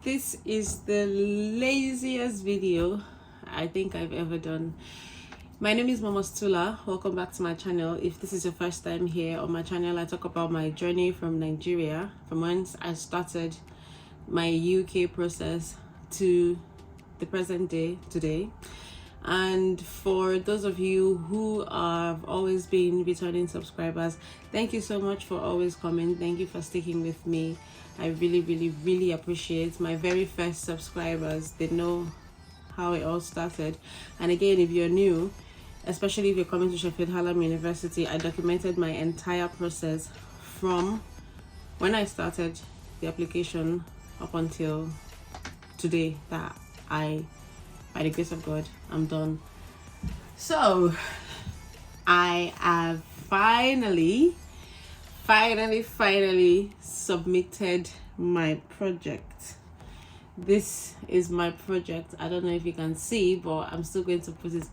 This is the laziest video I think I've ever done. My name is Mama Stula. Welcome back to my channel. If this is your first time here on my channel, I talk about my journey from Nigeria, from once I started my UK process to the present day today. And for those of you who have always been returning subscribers, thank you so much for always coming. Thank you for sticking with me. I really appreciate my very first subscribers. They know how it all started. And again, if you're new, especially if you're coming to Sheffield Hallam University, I documented my entire process from when I started the application up until today that by the grace of God, I'm done. So I have finally submitted my project. This is my project. I don't know if you can see, but I'm still going to put it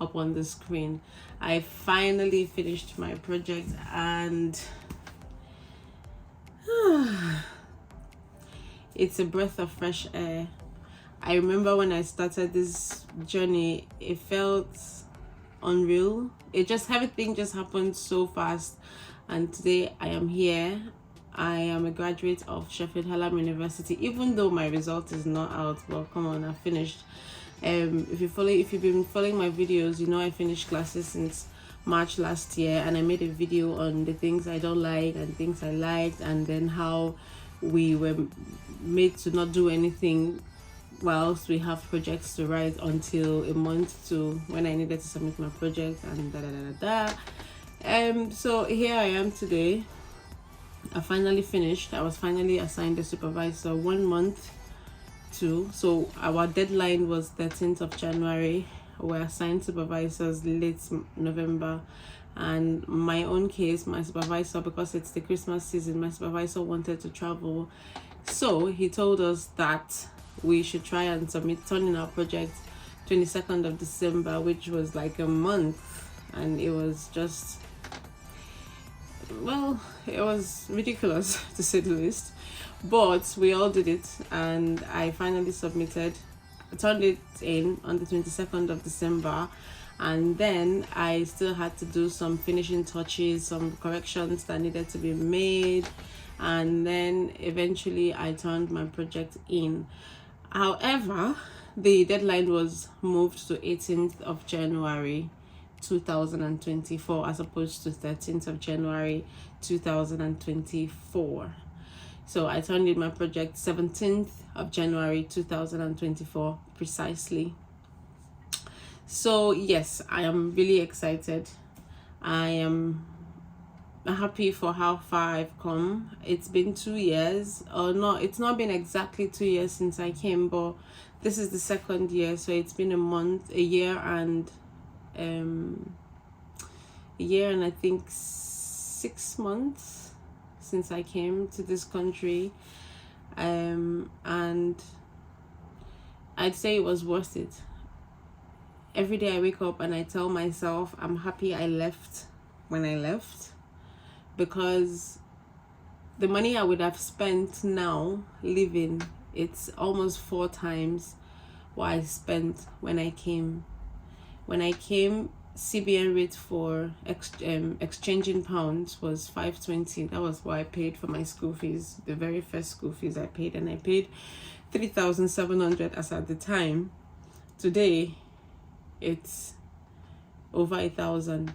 up on the screen. I finally finished my project and it's a breath of fresh air. I remember when I started this journey, it felt unreal. Everything just happened so fast, and today I am here. I am a graduate of Sheffield Hallam University, even though my result is not out. But come on, I finished. If you've been following my videos, you know I finished classes since March last year, and I made a video on the things I don't like and things I liked, and then how we were made to not do anything whilst we have projects to write until a month to when I needed to submit my project and so here I am today. I finally finished. I was finally assigned a supervisor 1 month to, so our deadline was 13th of January. We're assigned supervisors late November, and my own case, my supervisor, because it's the Christmas season, my supervisor wanted to travel, so he told us that we should try and turn in our project 22nd of December, which was like a month, and it was just, well, it was ridiculous to say the least, but we all did it, and I finally turned it in on the 22nd of December, and then I still had to do some finishing touches, some corrections that needed to be made, and then eventually I turned my project in. However, the deadline was moved to 18th of January 2024 as opposed to 13th of January 2024. So I turned in my project 17th of January 2024 precisely. So yes, I am really excited. I am happy for how far I've come. It's been 2 years, or no, it's not been exactly 2 years since I came, but this is the second year, so it's been a year and I think 6 months since I came to this country, and I'd say it was worth it. Every day I wake up and I tell myself I'm happy I left when I left, because the money I would have spent now living, it's almost 4 times what I spent when I came. When I came, CBN rate for exchanging pounds was 5.20. That was what I paid for my school fees, the very first school fees I paid, and I paid 3,700 as at the time. Today, it's over 1,000.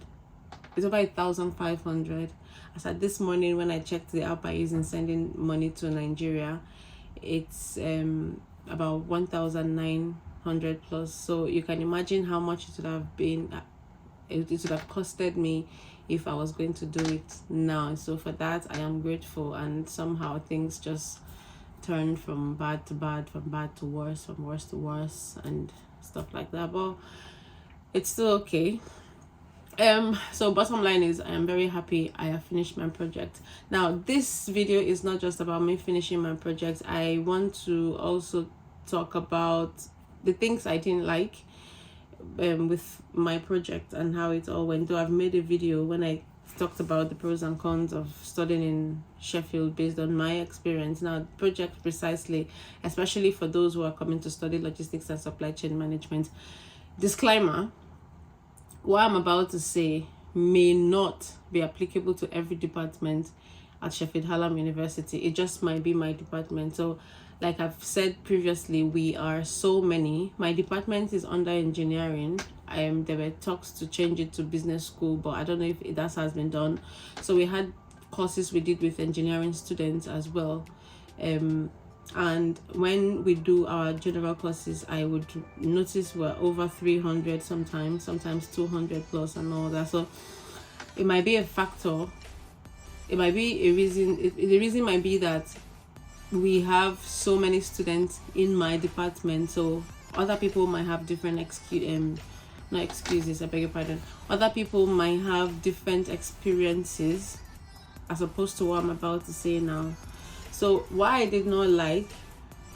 It's over 1,500. As at this morning, when I checked the app I use in sending money to Nigeria, it's about 1,900 plus. So you can imagine how much it would have been. It would have costed me if I was going to do it now. So for that, I am grateful, and somehow things just turned from bad to bad, from bad to worse, from worse to worse, and stuff like that. But it's still okay. So bottom line is I am very happy I have finished my project. Now this video is not just about me finishing my project. I want to also talk about the things I didn't like with my project and how it all went. Though I've made a video when I talked about the pros and cons of studying in Sheffield based on my experience. Now, project precisely, especially for those who are coming to study logistics and supply chain management. Disclaimer: what I'm about to say may not be applicable to every department at Sheffield Hallam University. It just might be my department. So, like I've said previously, we are so many. My department is under engineering. There were talks to change it to business school, but I don't know if that has been done. So we had courses we did with engineering students as well. And when we do our general courses, I would notice we're over 300 sometimes 200 plus and all that. So it might be a factor. It might be a reason. The reason might be that we have so many students in my department, so other people might have different not excuses, I beg your pardon. Other people might have different experiences as opposed to what I'm about to say now. So what I did not like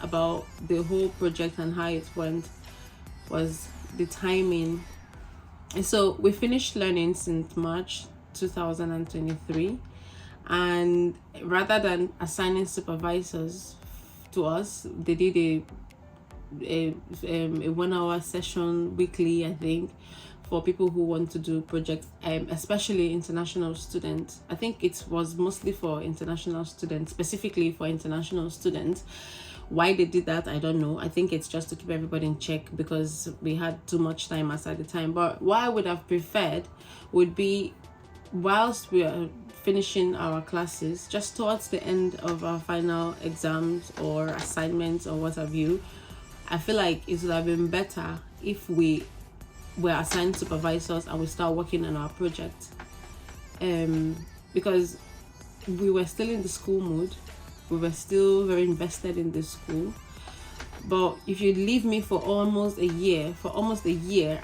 about the whole project and how it went was the timing. And so we finished learning since March 2023, and rather than assigning supervisors to us, they did a 1 hour session weekly, I think, for people who want to do projects, especially international students. I think it was mostly for international students, specifically for international students. Why they did that, I don't know. I think it's just to keep everybody in check because we had too much time aside the time. But what I would have preferred would be, whilst we are finishing our classes, just towards the end of our final exams or assignments or what have you, I feel like it would have been better if we were assigned supervisors and we start working on our project, because we were still in the school mood, we were still very invested in the school. But if you leave me for almost a year,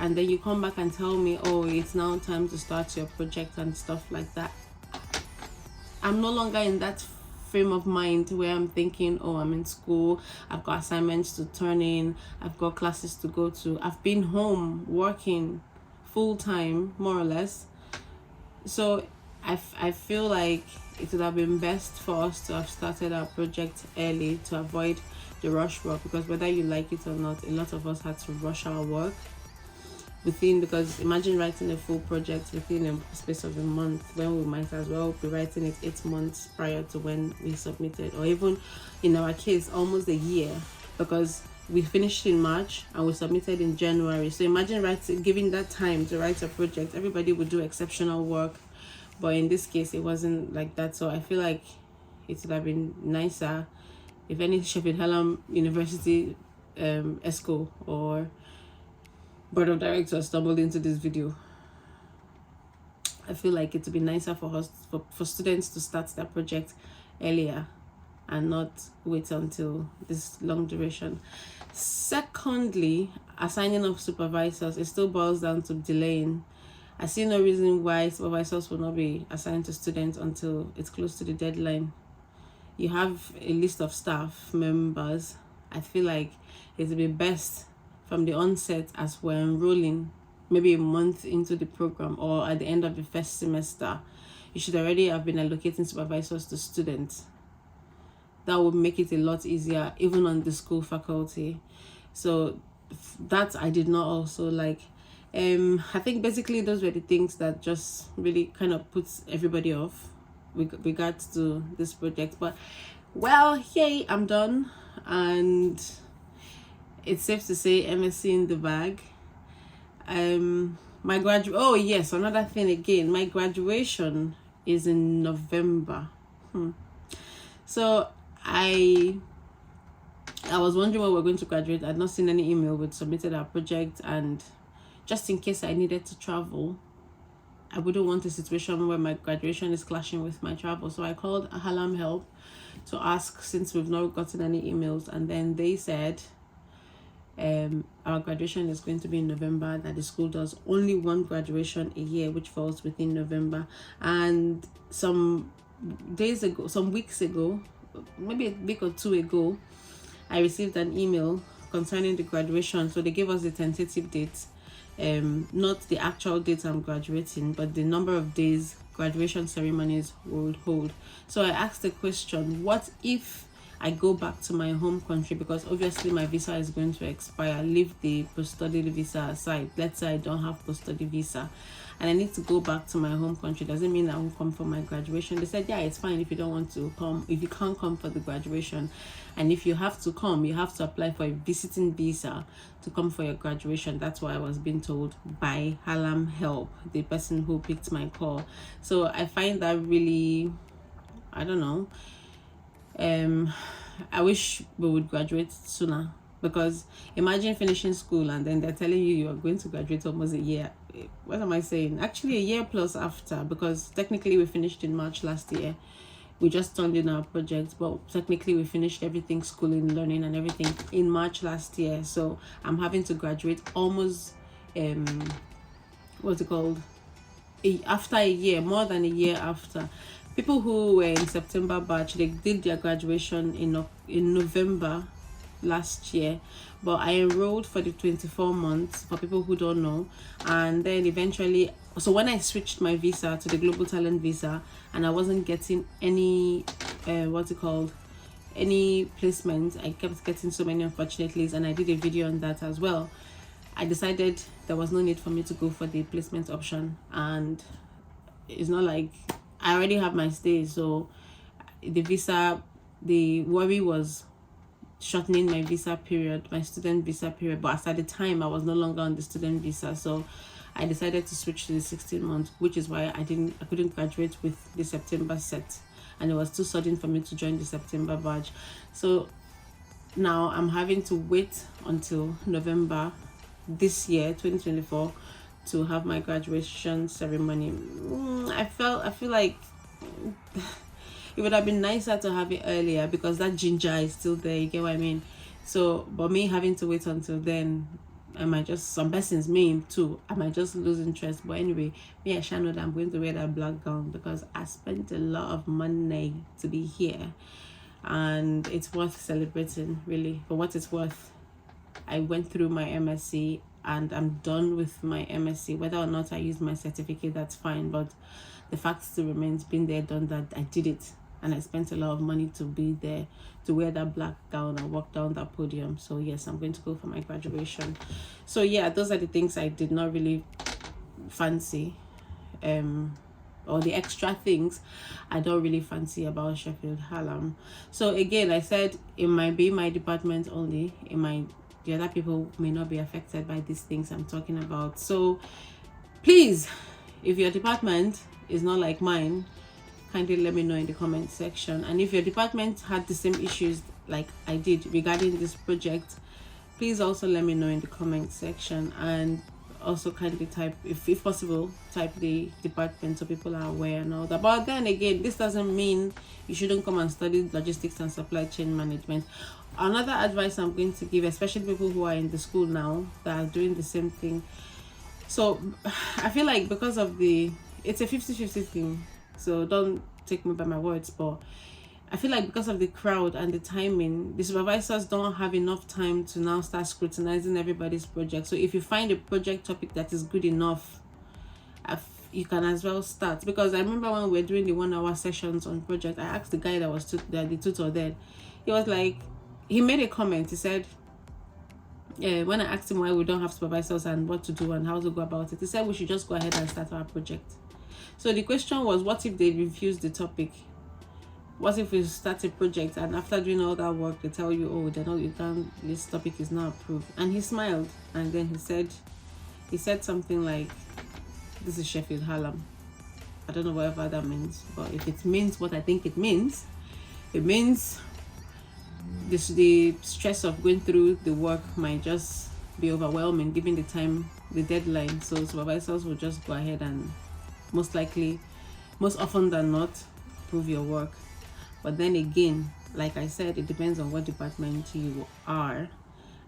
and then you come back and tell me, oh, it's now time to start your project and stuff like that, I'm no longer in that frame of mind where I'm thinking, oh, I'm in school, I've got assignments to turn in, I've got classes to go to, I've been home working full time, more or less. So I feel like it would have been best for us to have started our project early to avoid the rush work, because whether you like it or not, a lot of us had to rush our work because imagine writing a full project within a space of a month, when we might as well be writing it 8 months prior to when we submitted, or even in our case almost a year, because we finished in March and we submitted in January. So imagine giving that time to write a project. Everybody would do exceptional work, but in this case it wasn't like that. So I feel like it would have been nicer if any Sheffield Hallam University ESCO or board of directors stumbled into this video. I feel like it would be nicer for us, for students to start their project earlier and not wait until this long duration. Secondly, assigning of supervisors, it still boils down to delaying. I see no reason why supervisors will not be assigned to students until it's close to the deadline. You have a list of staff members. I feel like it would be best from the onset, as we're enrolling, maybe a month into the program or at the end of the first semester, you should already have been allocating supervisors to students. That would make it a lot easier, even on the school faculty. So that I did not also like. I think basically those were the things that just really kind of puts everybody off with regards to this project. But well, yay, I'm done, and it's safe to say MSC in the bag. Oh yes, another thing again, my graduation is in November. So I was wondering when we're going to graduate. I'd not seen any email. We'd submitted our project, and just in case I needed to travel, I wouldn't want a situation where my graduation is clashing with my travel. So I called Hallam Help to ask, since we've not gotten any emails, and then they said our graduation is going to be in November, that the school does only one graduation a year, which falls within November. And some weeks ago, maybe a week or two ago, I received an email concerning the graduation. So they gave us the tentative date. not the actual date I'm graduating, but the number of days graduation ceremonies will hold. So I asked the question, what if I go back to my home country, because obviously my visa is going to expire. Leave the post-study visa aside. Let's say I don't have post-study visa and I need to go back to my home country. Does it mean I won't come for my graduation? They said, yeah, it's fine if you don't want to come, if you can't come for the graduation. And if you have to come, you have to apply for a visiting visa to come for your graduation. That's what I was being told by Halam Help, the person who picked my call. So I find that really, I don't know, I wish we would graduate sooner, because imagine finishing school and then they're telling you are going to graduate almost a year. What am I saying? Actually, a year plus after, because technically we finished in March last year. We just turned in our project, but technically we finished everything, schooling, learning, and everything in March last year. So I'm having to graduate almost what's it called? After a year, more than a year after. People who were in September batch, they did their graduation in November last year, but I enrolled for the 24 months, for people who don't know. And then eventually, so when I switched my visa to the global talent visa and I wasn't getting any any placement, I kept getting so many unfortunately, and I did a video on that as well. I decided there was no need for me to go for the placement option, and it's not like I already have my stay. So the worry was shortening my visa period, my student visa period, but at the time I was no longer on the student visa, so I decided to switch to the 16 months, which is why I couldn't graduate with the September set, and it was too sudden for me to join the September batch. So now I'm having to wait until November this year, 2024, to have my graduation ceremony. I feel like it would have been nicer to have it earlier, because that ginger is still there, you get what I mean? So, but me having to wait until then, I might just, some persons, me too, I might just lose interest. But anyway, me, I shall know that I'm going to wear that black gown, because I spent a lot of money to be here, and it's worth celebrating, really, for what it's worth. I went through my MSC and I'm done with my MSC. Whether or not I use my certificate, that's fine, but the fact still remains, being there, done that, I did it, and I spent a lot of money to be there, to wear that black gown and walk down that podium. So yes, I'm going to go for my graduation. So yeah, those are the things I did not really fancy, or the extra things I don't really fancy about Sheffield Hallam. So again, I said it might be my department only, the other people may not be affected by these things I'm talking about. So please, if your department is not like mine, kindly let me know in the comment section. And if your department had the same issues like I did regarding this project, please also let me know in the comment section. And also kindly type, if possible, type the department so people are aware and all that. But then again, this doesn't mean you shouldn't come and study logistics and supply chain management. Another advice I'm going to give, especially people who are in the school now that are doing the same thing. So I feel like because of it's a 50-50 thing, so don't take me by my words, but I feel like because of the crowd and the timing, the supervisors don't have enough time to now start scrutinizing everybody's project. So if you find a project topic that is good enough, you can as well start. Because I remember when we were doing the 1 hour sessions on project, I asked the guy that was the tutor there, he was like, he made a comment. He said, when I asked him why we don't have supervisors and what to do and how to go about it, he said we should just go ahead and start our project. So the question was, what if they refuse the topic? What if we start a project and after doing all that work, they tell you, oh, you can't, this topic is not approved? And he smiled, and then he said something like, this is Sheffield Hallam. I don't know whatever that means, but if it means what I think it means the stress of going through the work might just be overwhelming given the deadline. So supervisors will just go ahead and most often than not, prove your work. But then again, like I said, it depends on what department you are.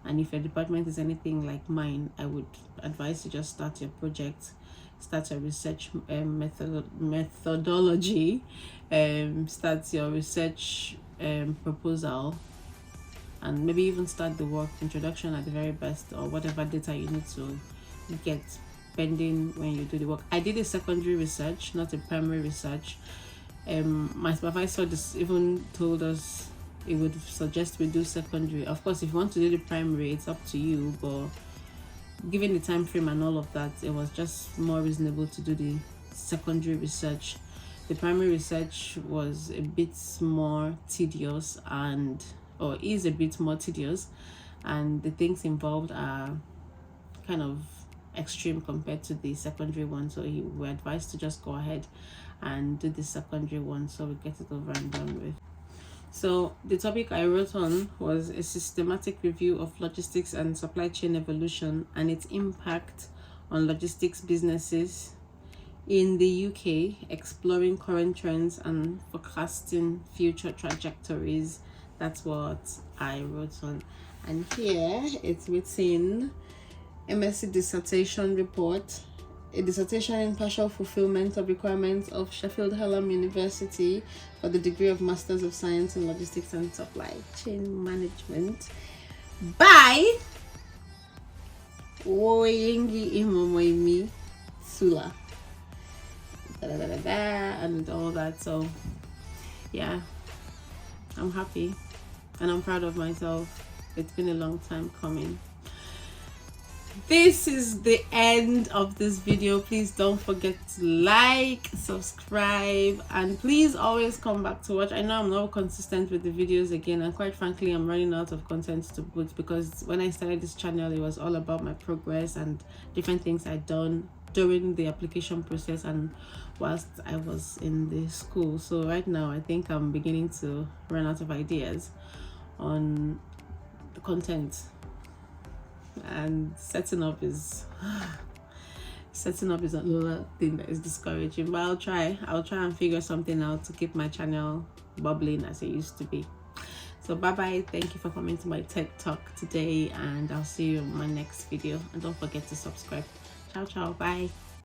And if your department is anything like mine, I would advise you just start your project, start your research methodology, start your research proposal, and maybe even start the work introduction at the very best, or whatever data you need to get pending when you do the work. I did a secondary research, not a primary research. My supervisor just even told us it would suggest we do secondary. Of course, if you want to do the primary, it's up to you, but given the time frame and all of that, it was just more reasonable to do the secondary research. The primary research was a bit more tedious or is a bit more tedious, and the things involved are kind of extreme compared to the secondary one. So we were advised to just go ahead and do the secondary one so we get it over and done with. So the topic I wrote on was a systematic review of logistics and supply chain evolution and its impact on logistics businesses in the UK, exploring current trends and forecasting future trajectories. That's what I wrote on. And here it's written MSc dissertation report, a dissertation in partial fulfillment of requirements of Sheffield Hallam University for the degree of Masters of Science in Logistics and Supply Chain Management by Woyengi Imomoimi Sula. And all that. So yeah, I'm happy and I'm proud of myself. It's been a long time coming. This is the end of this video. Please don't forget to like, subscribe, and please always come back to watch. I know I'm not consistent with the videos again, and quite frankly I'm running out of content to put, because when I started this channel it was all about my progress and different things I'd done during the application process and whilst I was in the school. So right now I think I'm beginning to run out of ideas on the content, and setting up is another thing that is discouraging, but I'll try and figure something out to keep my channel bubbling as it used to be. So bye bye, thank you for coming to my TED Talk today, and I'll see you in my next video, and don't forget to subscribe. Ciao, bye.